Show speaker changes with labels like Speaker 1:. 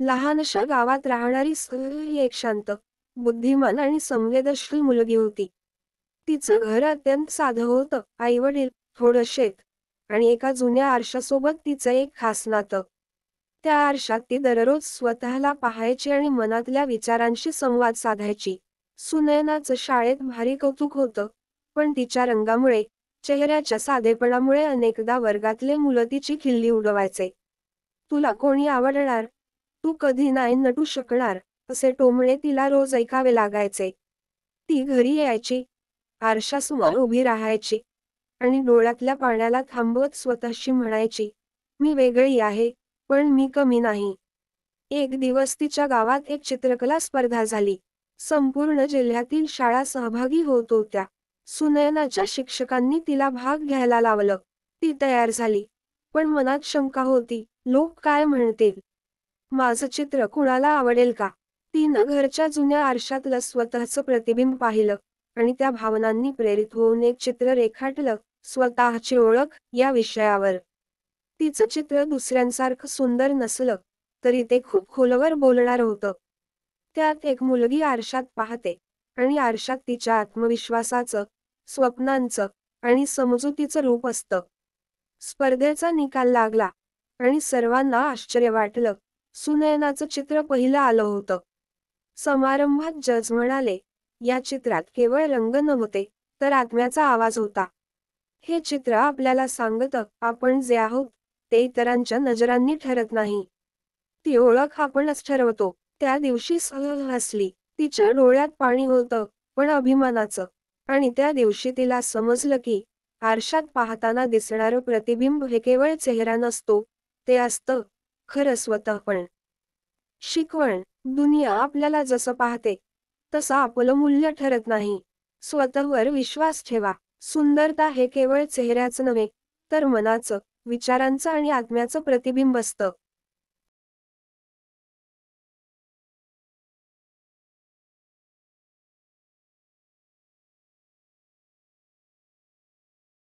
Speaker 1: लहानशा गावात राहणारी ही एक शांत, बुद्धिमान आणि संवेदनशील मुलगी होती. तिचं घर अत्यंत साधं होतं. आई-वडील, थोडं शेत आणि एका जुन्या आरशासोबत तिचं एक खास नातं. त्या आरशात ती दररोज स्वतःला पाहायची आणि मनातल्या विचारांशी संवाद साधायची. सुनयनाचं शाळेत भारी कौतुक होतं, पण तिच्या रंगामुळे, चेहऱ्याच्या साधेपणामुळे अनेकदा वर्गातले मुलं तिची खिल्ली उडवायचे. तुला कोणी आवडणार? तू कधी नाही नटू शकणार, असे टोमणे तिला रोज ऐकावे लागायचे. ती घरी यायची, आरशासमोर उभी राहायची आणि डोळ्यातल्या पाण्याला थांबवत स्वतःशी म्हणायची, मी वेगळी आहे, पण मी कमी नाही. एक दिवस तिच्या गावात एक चित्रकला स्पर्धा झाली. संपूर्ण जिल्ह्यातील शाळा सहभागी होत होत्या. सुनयनाच्या शिक्षकांनी तिला भाग घ्यायला लावलं. ती तयार झाली. पण मनात शंका होती, लोक काय म्हणतील? माझं चित्र कुणाला आवडेल का? तिनं घरच्या जुन्या आरशातलं स्वतःचं प्रतिबिंब पाहिलं आणि त्या भावनांनी प्रेरित होऊन एक चित्र रेखाटलं, स्वतःची ओळख या विषयावर. तिचं चित्र दुसऱ्यांसारखं सुंदर नसलं, तरी ते खूप खोलवर बोलणार होतं. त्यात एक मुलगी आरशात पाहते आणि आरशात तिच्या आत्मविश्वासाचं, स्वप्नांचं आणि समजुतीचं रूप असतं. स्पर्धेचा निकाल लागला आणि सर्वांना आश्चर्य वाटलं. सुनयनाचं चित्र पहिलं आलं होतं. समारंभात जज म्हणाले, या चित्रात केवळ रंग नव्हते, तर आत्म्याचा आवाज होता. हे चित्र आपल्याला सांगतं, आपण जे आहोत, ते इतरांच्या नजरांनी ठरत नाही. ती ओळख आपणच ठरवतो. त्या दिवशी सहल हसली. तिच्या डोळ्यात पाणी होतं, पण अभिमानाचं. आणि त्या दिवशी तिला समजलं की, आरशात पाहताना दिसणारं प्रतिबिंब हे केवळ चेहरा नसतो, ते असतं खरं स्वतःपण. शिकवण, दुनिया आपल्याला जसं पाहते, तसं आपलं मूल्य ठरत नाही. स्वतःवर विश्वास ठेवा. सुंदरता हे केवळ चेहऱ्याचं नव्हे, तर मनाचं, विचारांचं आणि आत्म्याचं प्रतिबिंब असतं.